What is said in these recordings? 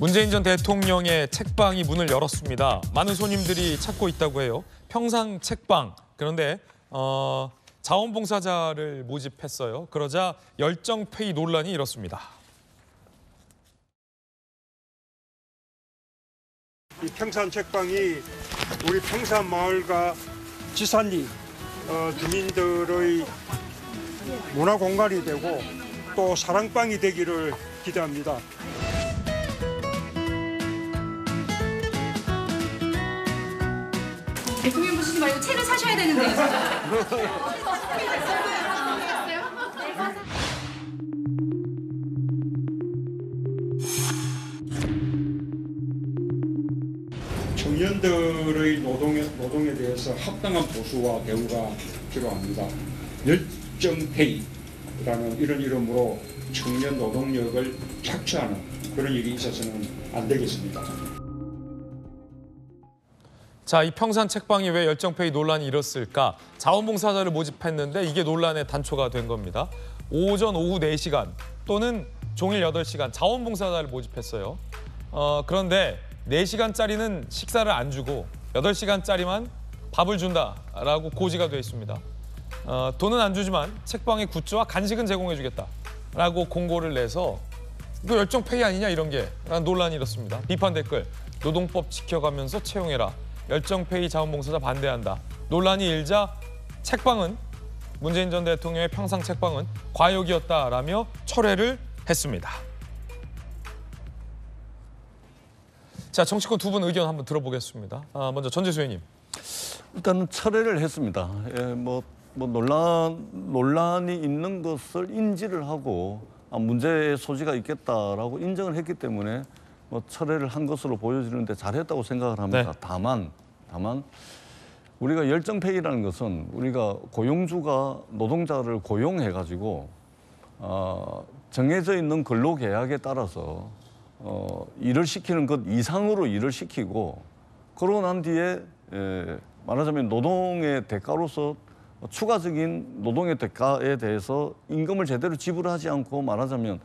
문재인 전 대통령의 책방이 문을 열었습니다. 많은 손님들이 찾고 있다고 해요. 평상 책방. 그런데 자원봉사자를 모집했어요. 그러자 열정페이 논란이 일었습니다. 이 평산 책방이 우리 평산 마을과 지산리 주민들의 문화 공간이 되고 또 사랑방이 되기를 기대합니다. 대통령 보시지 말고 채를 사셔야 되는데요, 진짜. 청년들의 노동에 대해서 합당한 보수와 대우가 필요합니다. 열정페이라는 이런 이름으로 청년 노동력을 착취하는 그런 일이 있어서는 안 되겠습니다. 자, 이 평산 책방이 왜 열정페이 논란이 일었을까? 자원봉사자를 모집했는데 이게 논란의 단초가 된 겁니다. 오전, 오후 4시간 또는 종일 8시간 자원봉사자를 모집했어요. 그런데 4시간짜리는 식사를 안 주고 8시간짜리만 밥을 준다라고 고지가 돼 있습니다. 돈은 안 주지만 책방의 굿즈와 간식은 제공해 주겠다라고 공고를 내서 이거 열정페이 아니냐 이런 게 라는 논란이 일었습니다. 비판 댓글, 노동법 지켜가면서 채용해라. 열정페이 자원봉사자 반대한다. 논란이 일자 책방은 문재인 전 대통령의 평상 책방은 과욕이었다라며 철회를 했습니다. 자, 정치권 두 분 의견 한번 들어보겠습니다. 먼저 전재수 의원님. 일단은 철회를 했습니다. 논란이 있는 것을 인지를 하고 문제의 소지가 있겠다라고 인정을 했기 때문에 철회를 한 것으로 보여지는데 잘했다고 생각을 합니다. 네. 다만 우리가 열정페이라는 것은 우리가 고용주가 노동자를 고용해가지고 정해져 있는 근로계약에 따라서 일을 시키는 것 이상으로 일을 시키고 그러고 난 뒤에 말하자면 노동의 대가로서 추가적인 노동의 대가에 대해서 임금을 제대로 지불하지 않고 말하자면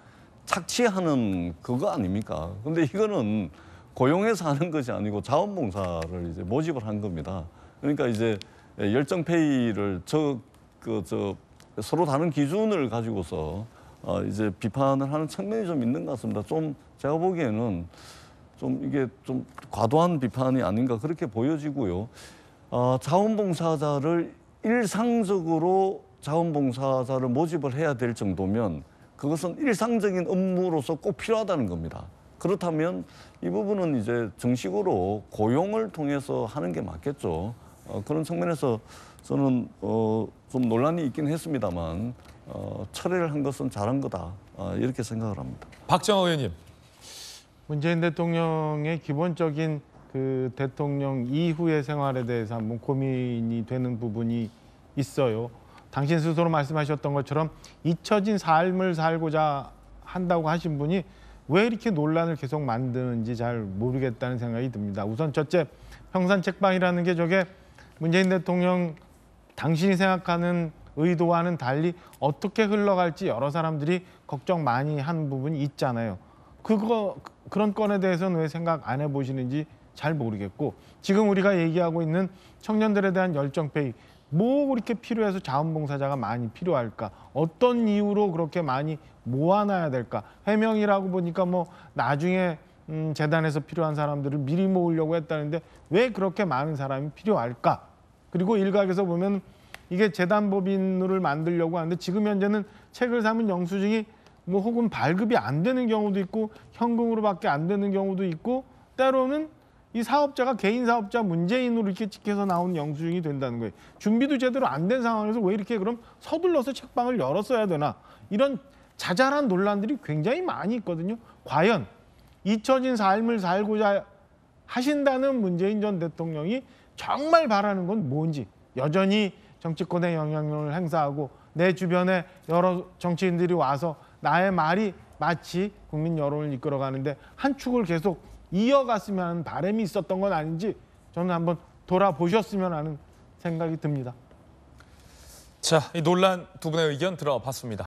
착취하는 그거 아닙니까? 근데 이거는 고용해서 하는 것이 아니고 자원봉사를 이제 모집을 한 겁니다. 그러니까 이제 열정페이를 서로 다른 기준을 가지고서 이제 비판을 하는 측면이 좀 있는 것 같습니다. 좀 제가 보기에는 좀 이게 좀 과도한 비판이 아닌가 그렇게 보여지고요. 자원봉사자를 일상적으로 자원봉사자를 모집을 해야 될 정도면 그것은 일상적인 업무로서 꼭 필요하다는 겁니다. 그렇다면 이 부분은 이제 정식으로 고용을 통해서 하는 게 맞겠죠. 그런 측면에서 저는 좀 논란이 있긴 했습니다만 철회를 한 것은 잘한 거다 이렇게 생각을 합니다. 박정호 의원님. 문재인 대통령의 기본적인 그 대통령 이후의 생활에 대해서 한번 고민이 되는 부분이 있어요. 당신 스스로 말씀하셨던 것처럼 잊혀진 삶을 살고자 한다고 하신 분이 왜 이렇게 논란을 계속 만드는지 잘 모르겠다는 생각이 듭니다. 우선 첫째, 평산 책방이라는 게 저게 문재인 대통령 당신이 생각하는 의도와는 달리 어떻게 흘러갈지 여러 사람들이 걱정 많이 한 부분이 있잖아요. 그런 건에 대해서는 왜 생각 안 해보시는지 잘 모르겠고 지금 우리가 얘기하고 있는 청년들에 대한 열정페이 뭐 그렇게 필요해서 자원봉사자가 많이 필요할까? 어떤 이유로 그렇게 많이 모아놔야 될까? 해명이라고 보니까 뭐 나중에 재단에서 필요한 사람들을 미리 모으려고 했다는데 왜 그렇게 많은 사람이 필요할까? 그리고 일각에서 보면 이게 재단법인을 만들려고 하는데 지금 현재는 책을 사면 영수증이 뭐 혹은 발급이 안 되는 경우도 있고 현금으로밖에 안 되는 경우도 있고 때로는 이 사업자가 개인 사업자 문재인으로 이렇게 찍혀서 나온 영수증이 된다는 거예요. 준비도 제대로 안 된 상황에서 왜 이렇게 그럼 서둘러서 책방을 열었어야 되나? 이런 자잘한 논란들이 굉장히 많이 있거든요. 과연 잊혀진 삶을 살고자 하신다는 문재인 전 대통령이 정말 바라는 건 뭔지 여전히 정치권의 영향력을 행사하고 내 주변에 여러 정치인들이 와서 나의 말이 마치 국민 여론을 이끌어가는데 한 축을 계속 이어갔으면 하는 바람이 있었던 건 아닌지 저는 한번 돌아보셨으면 하는 생각이 듭니다. 자, 이 논란 두 분의 의견 들어봤습니다.